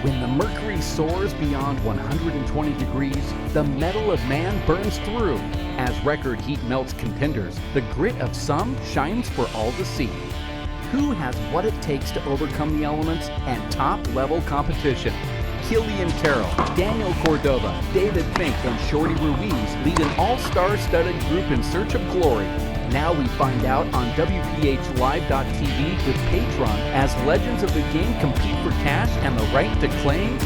When the mercury soars beyond 120 degrees, the metal of man burns through. As record heat melts contenders, the grit of some shines for all to see. Who has what it takes to overcome the elements and top-level competition? Killian Carroll, Daniel Cordova, David Fink, and Shorty Ruiz lead an all-star studded group in search of glory. Now we find out on WPH Live.tv with Patron as legends of the game compete for cash and the right to claim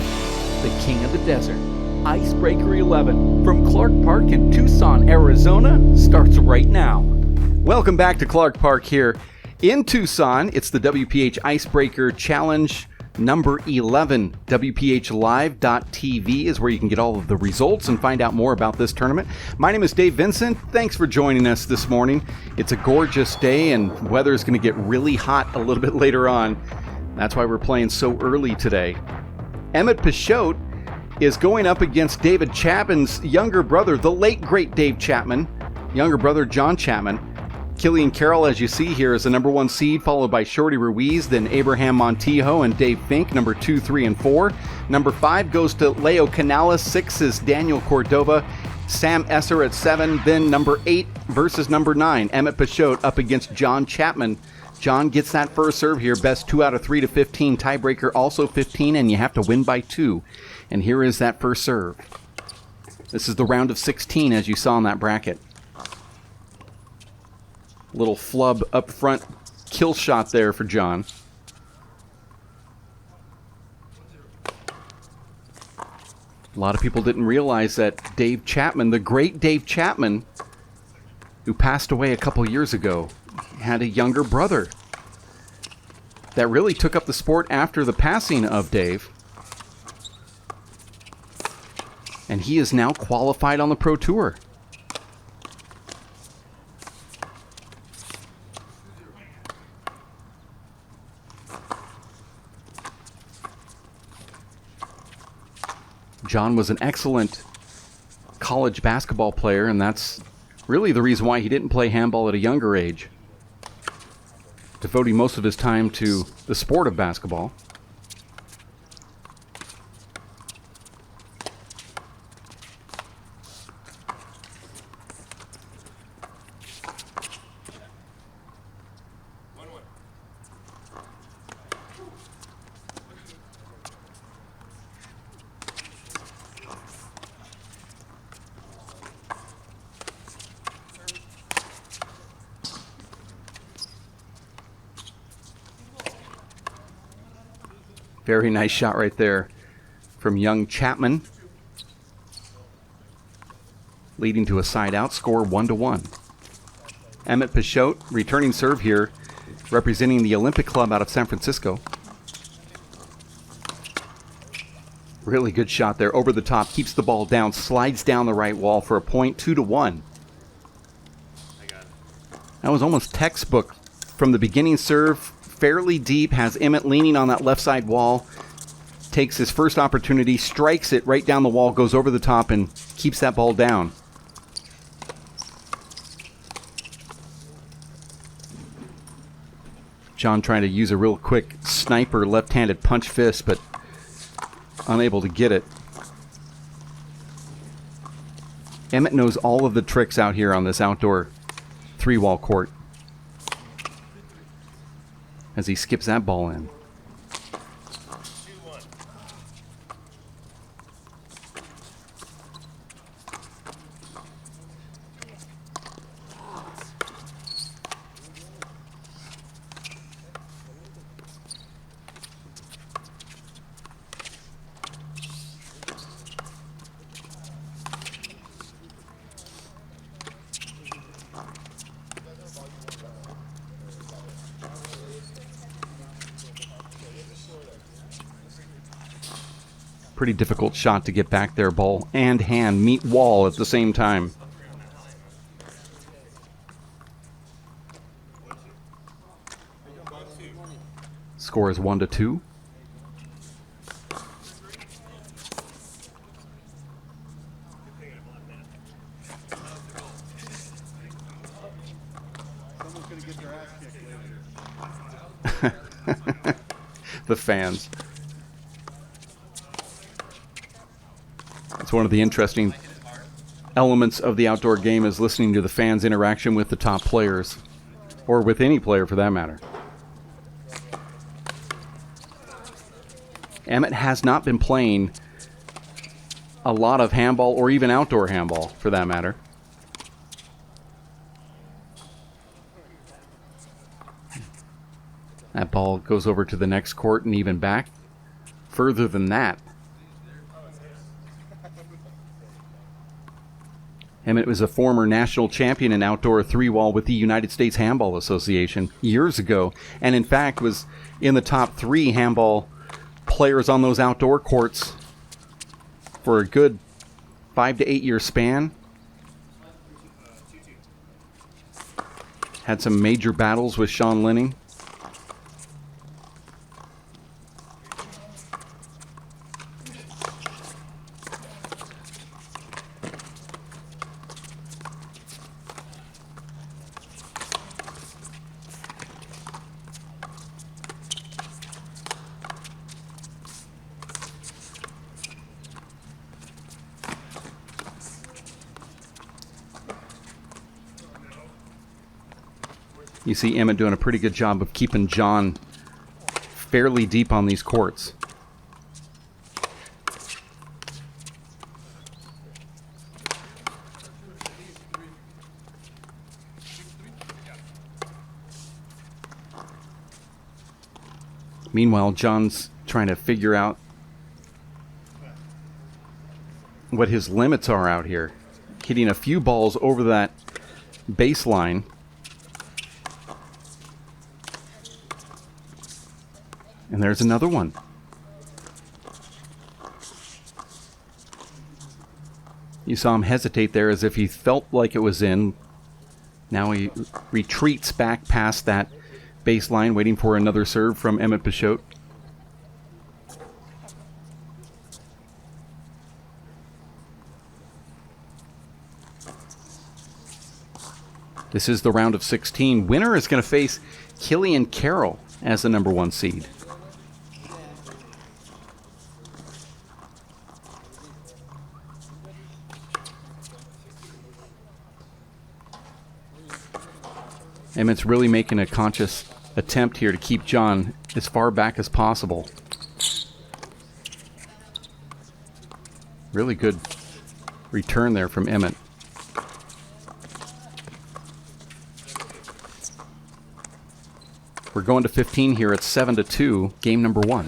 the King of the Desert. Icebreaker 11 from Clark Park in Tucson, Arizona starts right now. Welcome back to Clark Park here in Tucson. It's the WPH Icebreaker Challenge number 11. WPH Live.tv is where you can get all of the results and find out more about this tournament. My name is Dave Vincent. Thanks for joining us this morning. It's a gorgeous day and weather is going to get really hot a little bit later on. That's why we're playing so early today. Emmett Peixoto is going up against David Chapman's younger brother, the late great Dave Chapman, younger brother John Chapman. Killian Carroll, as you see here, is the number 1 seed, followed by Shorty Ruiz, then Abraham Montijo and Dave Fink, number 2, 3, and 4. Number 5 goes to Leo Canales. 6 is Daniel Cordova. Sam Esser at 7. Then number 8 versus number 9, Emmett Peixoto up against John Chapman. John gets that first serve here. Best 2 out of 3 to 15. Tiebreaker also 15, and you have to win by 2. And here is that first serve. This is the round of 16, as you saw in that bracket. Little flub up front kill shot there for John. A lot of people didn't realize that Dave Chapman, the great Dave Chapman, who passed away a couple years ago, had a younger brother that really took up the sport after the passing of Dave. And he is now qualified on the Pro Tour. John was an excellent college basketball player, and that's really the reason why he didn't play handball at a younger age, devoting most of his time to the sport of basketball. Very nice shot right there from young Chapman, leading to a side out score 1-1. Emmett Peixoto returning serve here, representing the Olympic Club out of San Francisco. Really good shot there over the top, keeps the ball down, slides down the right wall for a point, 2-1. That was almost textbook from the beginning serve. Fairly deep, has Emmett leaning on that left side wall, takes his first opportunity, strikes it right down the wall, goes over the top and keeps that ball down. John trying to use a real quick sniper left-handed punch fist, but unable to get it. Emmett knows all of the tricks out here on this outdoor 3-wall court as he skips that ball in. Pretty difficult shot to get back there. Ball and hand meet wall at the same time. Score is 1-2. The fans. It's one of the interesting elements of the outdoor game is listening to the fans' interaction with the top players, or with any player for that matter. Emmett has not been playing a lot of handball, or even outdoor handball for that matter. That ball goes over to the next court and even back further than that. Emmett was a former national champion in outdoor three-wall with the United States Handball Association years ago, and in fact was in the top 3 handball players on those outdoor courts for a good 5 to 8 year span. Had some major battles with Sean Linning. You see Emmett doing a pretty good job of keeping John fairly deep on these courts. Meanwhile, John's trying to figure out what his limits are out here. Hitting a few balls over that baseline. And there's another one. You saw him hesitate there as if he felt like it was in. Now he retreats back past that baseline, waiting for another serve from Emmett Peixoto. This is the round of 16. Winner is going to face Killian Carroll as the number 1 seed. Emmett's really making a conscious attempt here to keep John as far back as possible. Really good return there from Emmett. We're going to 15 here at 7-2, game number 1.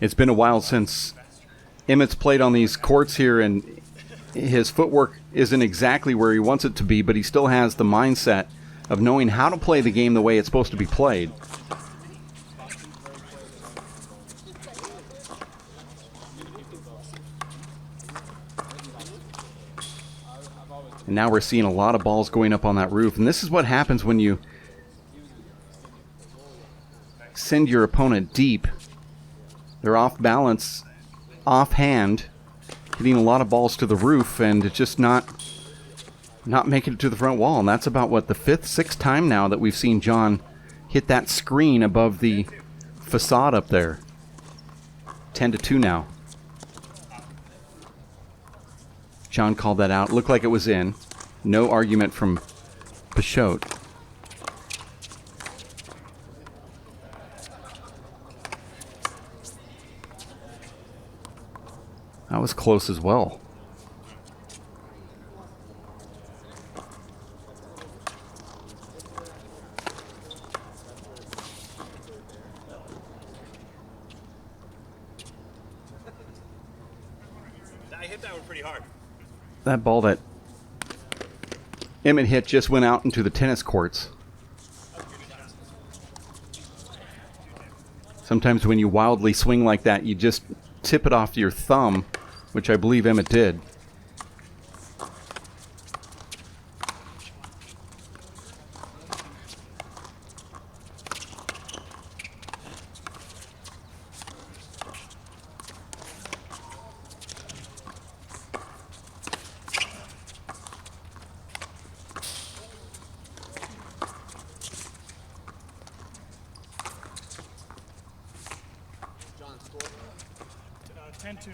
It's been a while since Emmett's played on these courts here, and his footwork isn't exactly where he wants it to be, but he still has the mindset of knowing how to play the game the way it's supposed to be played. And now we're seeing a lot of balls going up on that roof, and this is what happens when you send your opponent deep. They're off balance, offhand, hitting a lot of balls to the roof, and it's just not making it to the front wall. And that's about, what, the 5th, 6th time now that we've seen John hit that screen above the facade up there. 10-2 now. John called that out. Looked like it was in. No argument from Peixoto. That was close as well. I hit that one pretty hard. That ball that Emmett hit just went out into the tennis courts. Sometimes when you wildly swing like that, you just tip it off your thumb, which I believe Emmett did. 10-2.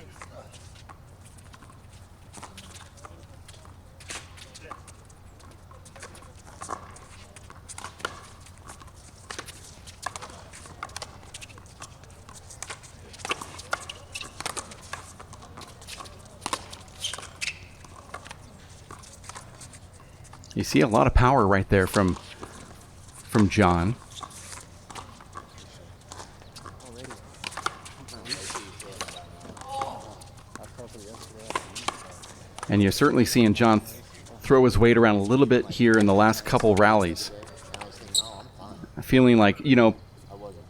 You see a lot of power right there from John. And you're certainly seeing John throw his weight around a little bit here in the last couple rallies. Feeling like, you know,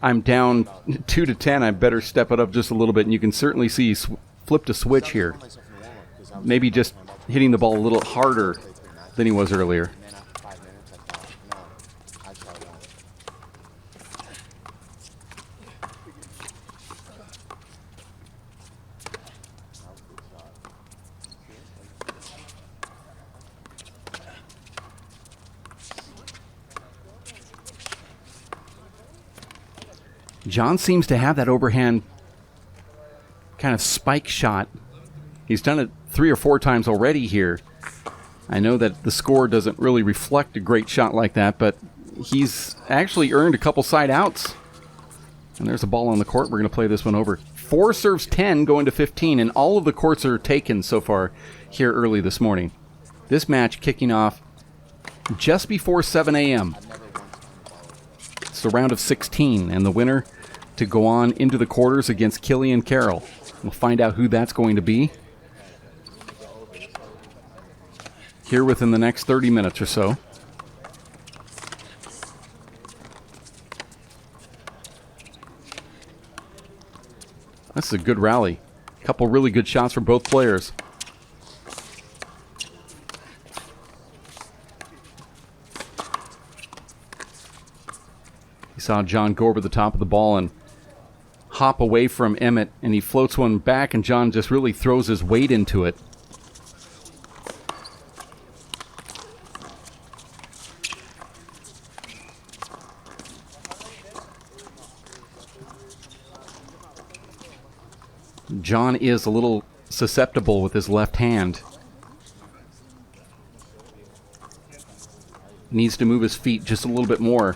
I'm down 2-10, I better step it up just a little bit. And you can certainly see he flipped a switch here. Maybe just hitting the ball a little harder than he was earlier. John seems to have that overhand kind of spike shot. He's done it 3 or 4 times already here. I know that the score doesn't really reflect a great shot like that, but he's actually earned a couple side outs. And there's a ball on the court. We're going to play this one over. 4 serves 10 going to 15, and all of the courts are taken so far here early this morning. This match kicking off just before 7 a.m. It's the round of 16, and the winner to go on into the quarters against Killian Carroll. We'll find out who that's going to be here within the next 30 minutes or so. This is a good rally. A couple really good shots from both players. You saw John go over the top of the ball and hop away from Emmett, and he floats one back, and John just really throws his weight into it. John is a little susceptible with his left hand. Needs to move his feet just a little bit more.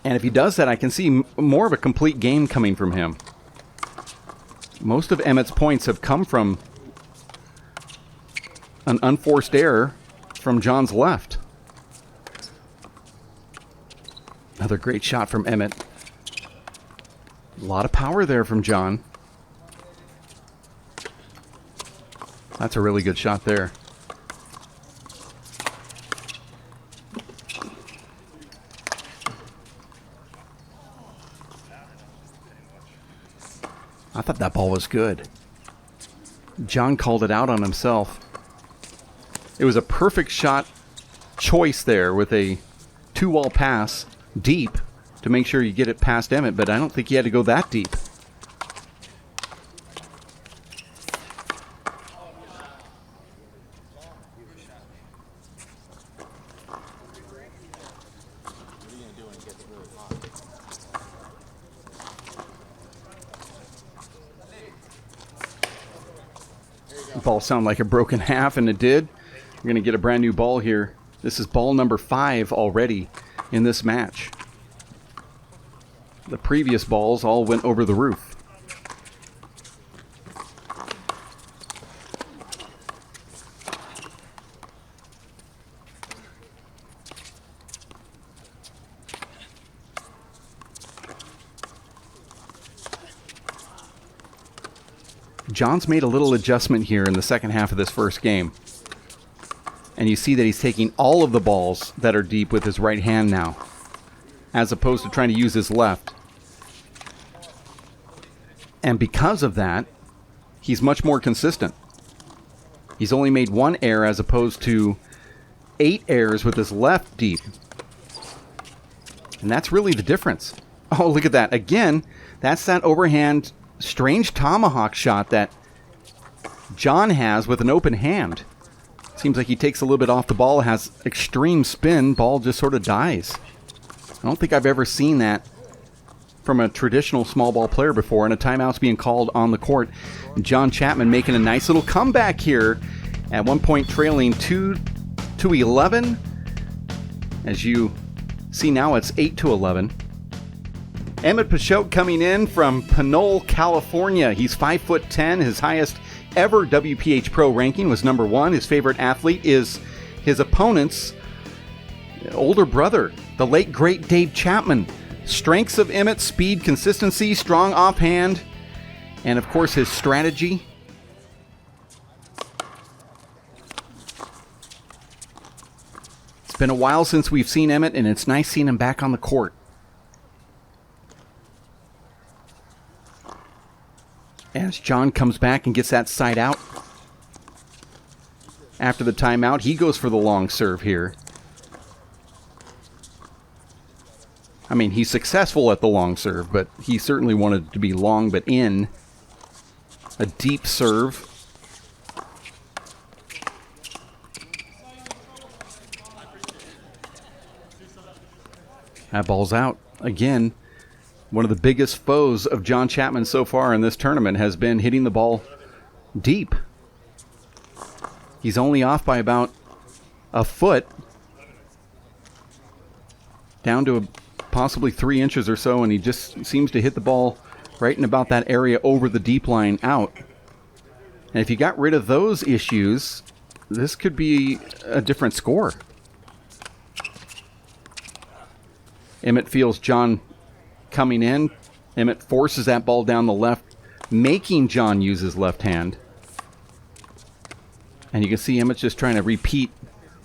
And if he does that, I can see more of a complete game coming from him. Most of Emmett's points have come from an unforced error from John's left. Another great shot from Emmett. A lot of power there from John. That's a really good shot there. I thought that ball was good. John called it out on himself. It was a perfect shot choice there with a 2-wall pass deep to make sure you get it past Emmett, but I don't think he had to go that deep. The ball sounded like a broken half, and it did. We're going to get a brand new ball here. This is ball number 5 already in this match. The previous balls all went over the roof. John's made a little adjustment here in the second half of this first game. And you see that he's taking all of the balls that are deep with his right hand now, as opposed to trying to use his left. And because of that, he's much more consistent. He's only made 1 error as opposed to 8 errors with his left deep. And that's really the difference. Oh, look at that. Again, that's that overhand strange tomahawk shot that John has with an open hand. Seems like he takes a little bit off the ball, has extreme spin, ball just sort of dies. I don't think I've ever seen that from a traditional small ball player before, and a timeout's being called on the court. John Chapman making a nice little comeback here, at one point trailing 2-11. As you see now, it's 8-11. Emmett Peixoto coming in from Pinole, California. He's 5'10". His highest ever WPH Pro ranking was number 1. His favorite athlete is his opponent's older brother, the late great Dave Chapman. Strengths of Emmett: speed, consistency, strong offhand, and of course his strategy. It's been a while since we've seen Emmett, and it's nice seeing him back on the court. As John comes back and gets that side out. After the timeout, he goes for the long serve here. I mean, he's successful at the long serve, but he certainly wanted it to be long but in. A deep serve. That ball's out. Again, one of the biggest foes of John Chapman so far in this tournament has been hitting the ball deep. He's only off by about a foot, down to possibly 3 inches or so, and he just seems to hit the ball right in about that area over the deep line out. And if you got rid of those issues, this could be a different score. Emmett feels John coming in. Emmett forces that ball down the left, making John use his left hand. And you can see Emmett's just trying to repeat,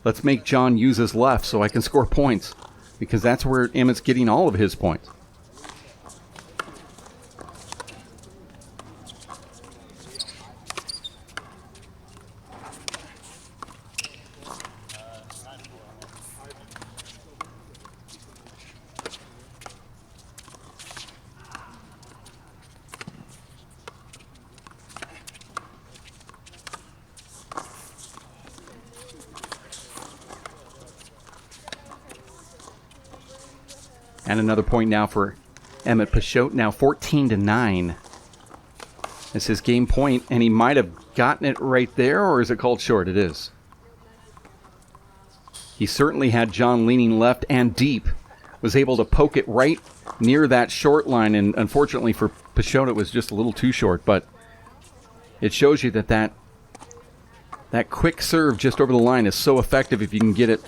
let's make John use his left so I can score points. Because that's where Emmett's getting all of his points. And another point now for Emmett Peixoto, now 14-9. It's his game point, and he might have gotten it right there, or is it called short? It is. He certainly had John leaning left and deep, was able to poke it right near that short line, and unfortunately for Peixoto, it was just a little too short, but it shows you that quick serve just over the line is so effective if you can get it,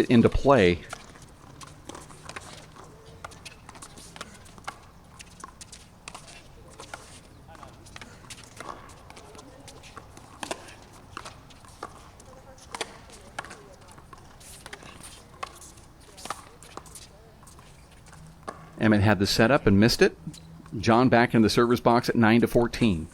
into play. Emmett had the setup and missed it. John back in the server's box at 9-14.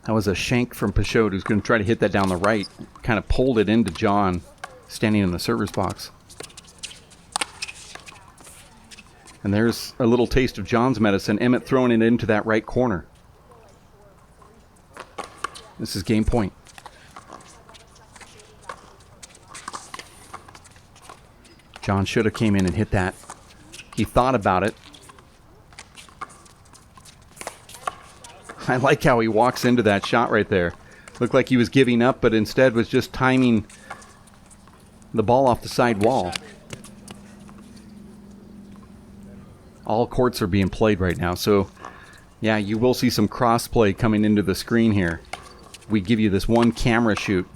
That was a shank from Peixoto, who's going to try to hit that down the right. Kind of pulled it into John, standing in the server's box. And there's a little taste of John's medicine. Emmett throwing it into that right corner. This is game point. John should have came in and hit that. He thought about it. I like how he walks into that shot right there. Looked like he was giving up, but instead was just timing the ball off the side wall. All courts are being played right now, so yeah, you will see some cross-play coming into the screen here. We give you this one camera shoot.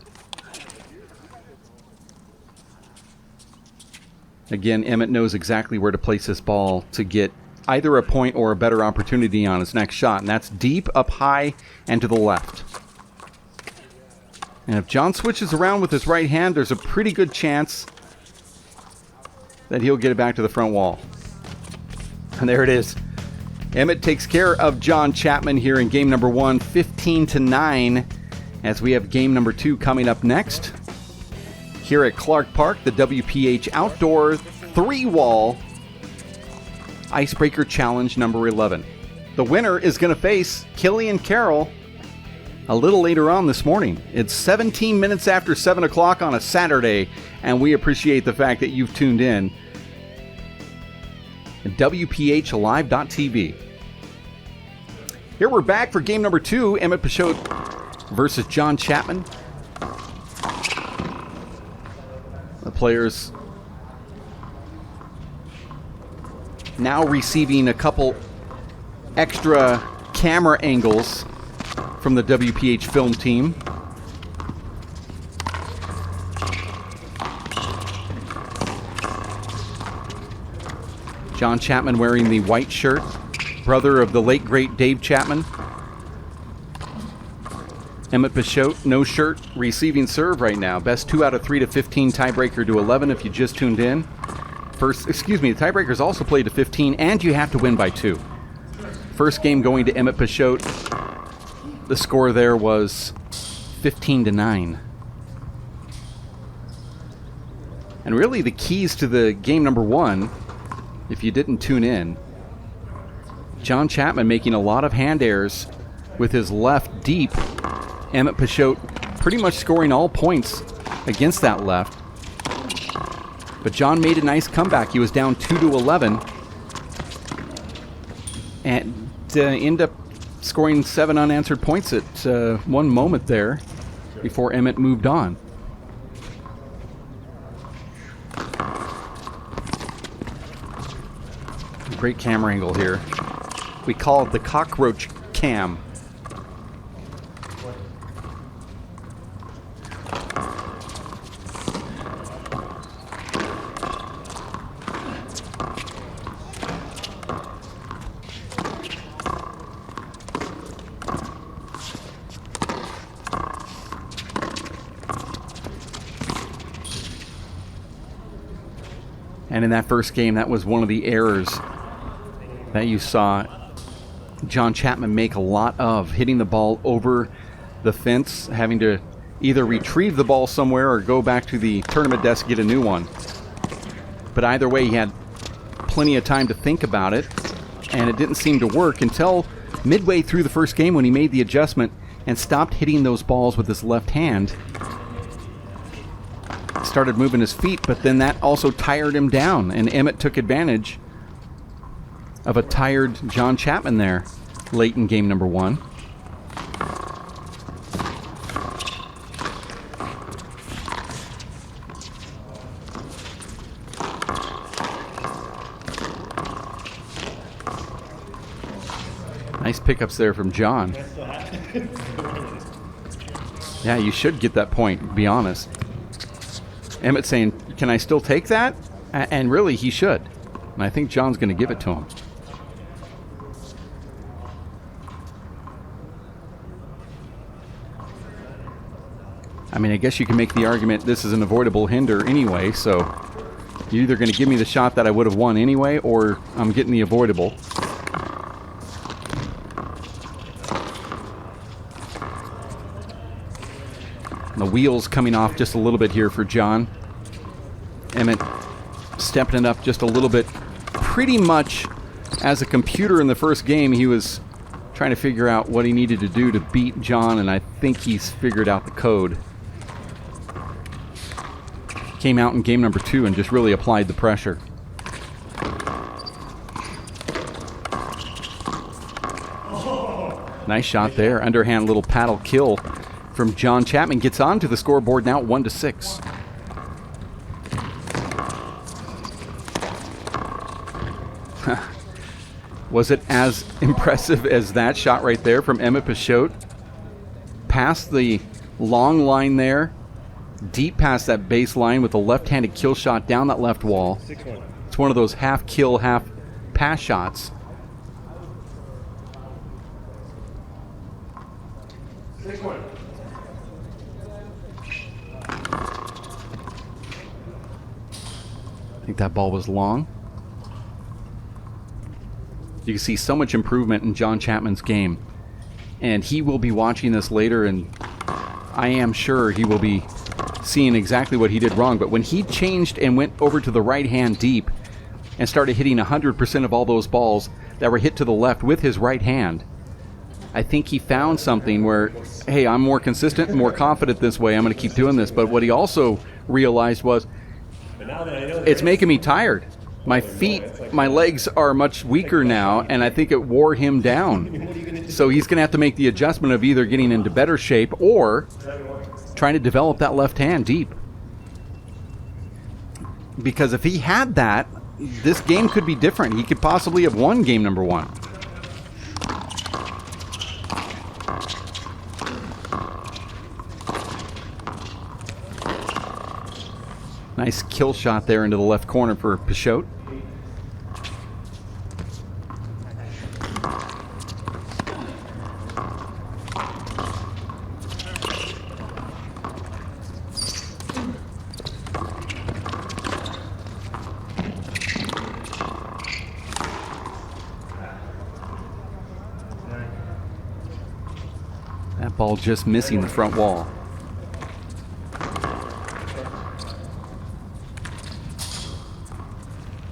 Again, Emmett knows exactly where to place this ball to get either a point or a better opportunity on his next shot, and that's deep, up high, and to the left. And if John switches around with his right hand, there's a pretty good chance that he'll get it back to the front wall. And there it is. Emmett takes care of John Chapman here in game number 1, 15-9, as we have game number 2 coming up next. Here at Clark Park, the WPH Outdoor 3-wall Icebreaker Challenge number 11. The winner is going to face Killian Carroll a little later on this morning. It's 17 minutes after 7 o'clock on a Saturday, and we appreciate the fact that you've tuned in. WPHlive.tv. Here we're back for game number 2, Emmett Peixoto versus John Chapman. The players now receiving a couple extra camera angles from the WPH film team. John Chapman wearing the white shirt, brother of the late great Dave Chapman. Emmett Peixoto, no shirt, receiving serve right now. Best 2 out of 3 to 15, tiebreaker to 11 if you just tuned in. The tiebreaker's also played to 15, and you have to win by 2. First game going to Emmett Peixoto. The score there was 15-9. And really the keys to the game number 1, if you didn't tune in, John Chapman making a lot of hand airs with his left deep. Emmett Peixoto pretty much scoring all points against that left. But John made a nice comeback. He was down 2-11 and ended up scoring 7 unanswered points at one moment there before Emmett moved on. Great camera angle here. We call it the cockroach cam. And in that first game, that was one of the errors that you saw John Chapman make a lot of, hitting the ball over the fence, having to either retrieve the ball somewhere or go back to the tournament desk to get a new one. But either way, he had plenty of time to think about it, and it didn't seem to work until midway through the first game when he made the adjustment and stopped hitting those balls with his left hand. Started moving his feet, but then that also tired him down, and Emmett took advantage of a tired John Chapman there late in game number 1. Nice pickups there from John. Yeah, you should get that point, to be honest. Emmett saying, can I still take that? And really, he should. And I think John's going to give it to him. I mean, I guess you can make the argument this is an avoidable hinder anyway, so you're either going to give me the shot that I would have won anyway, or I'm getting the avoidable. And the wheels coming off just a little bit here for John. Emmett stepping it up just a little bit. Pretty much as a computer in the first game, he was trying to figure out what he needed to do to beat John, and I think he's figured out the code. Came out in game number 2 and just really applied the pressure. Nice shot there. Underhand little paddle kill from John Chapman. Gets onto the scoreboard now, 1-6. Was it as impressive as that shot right there from Emmett Peixoto? Past the long line there, deep past that baseline with a left-handed kill shot down that left wall. It's one of those half kill, half pass shots. I think that ball was long. You can see so much improvement in John Chapman's game. And he will be watching this later, and I am sure he will be seeing exactly what he did wrong. But when he changed and went over to the right hand deep and started hitting 100% of all those balls, that were hit to the left with his right hand. I think he found something where, hey, I'm more consistent and more confident this way. I'm going to keep doing this. But what he also realized was, it's making me tired. My feet, my legs are much weaker now, and I think it wore him down. So he's going to have to make the adjustment of either getting into better shape or trying to develop that left hand deep. Because if he had that, this game could be different. He could possibly have won game number 1. Nice kill shot there into the left corner for Peixoto. That ball just missing the front wall.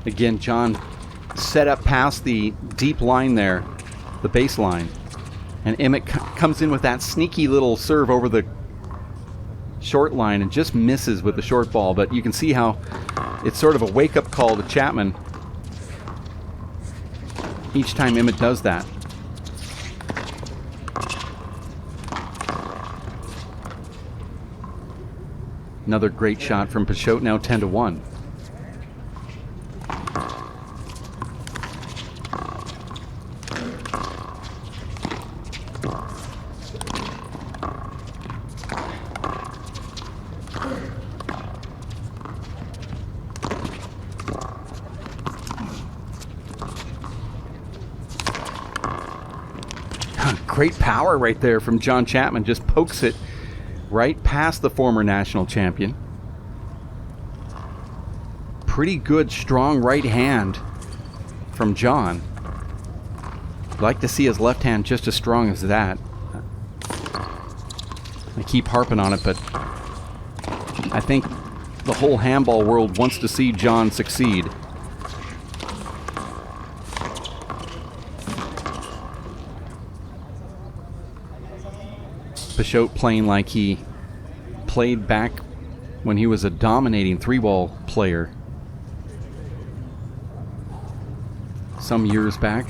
Again, John set up past the deep line there, the baseline. And Emmett comes in with that sneaky little serve over the short line and just misses with the short ball. But you can see how it's sort of a wake-up call to Chapman each time Emmett does that. Another great shot from Peixoto, now 10-1. Great power right there from John Chapman. Just pokes it right past the former national champion. Pretty good, strong right hand from John. I'd like to see his left hand just as strong as that. I keep harping on it, but I think the whole handball world wants to see John succeed. Peixoto playing like he played back when he was a dominating three-ball player some years back.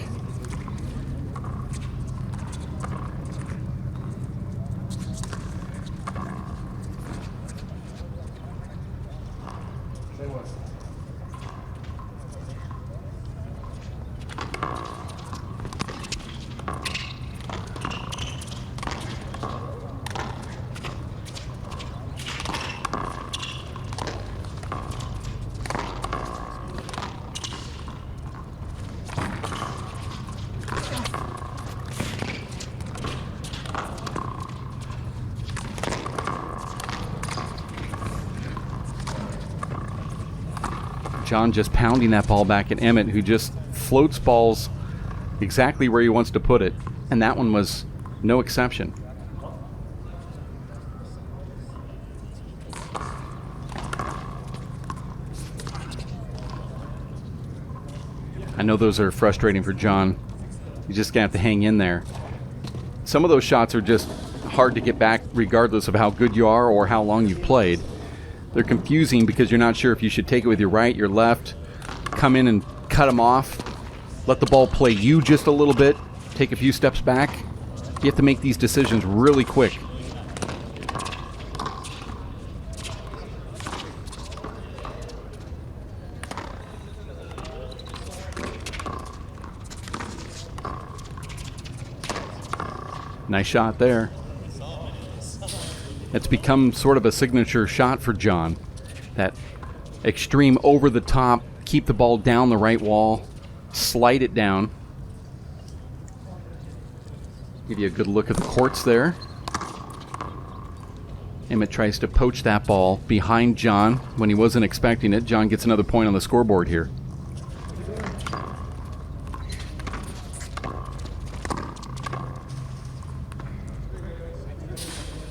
John just pounding that ball back at Emmett, who just floats balls exactly where he wants to put it. And that one was no exception. I know those are frustrating for John. You just gonna have to hang in there. Some of those shots are just hard to get back regardless of how good you are or how long you've played. They're confusing because you're not sure if you should take it with your right, your left, come in and cut them off, let the ball play you just a little bit, take a few steps back. You have to make these decisions really quick. Nice shot there. It's become sort of a signature shot for John. That extreme over the top, keep the ball down the right wall, slide it down. Give you a good look at the courts there. Emmett tries to poach that ball behind John when he wasn't expecting it. John gets another point on the scoreboard here.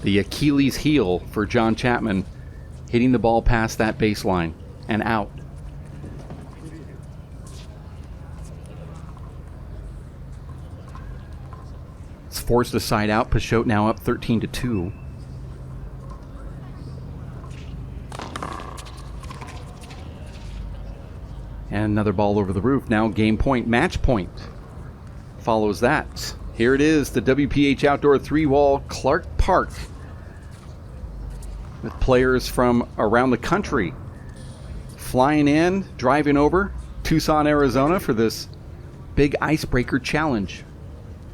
The Achilles heel for John Chapman, hitting the ball past that baseline and out. It's forced a side out. Peixoto now up 13-2. And another ball over the roof. Now game point, match point follows that. Here it is, the WPH Outdoor 3-wall Clark Park, with players from around the country flying in, driving over Tucson, Arizona for this big Icebreaker challenge.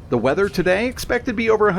The weather today expected to be over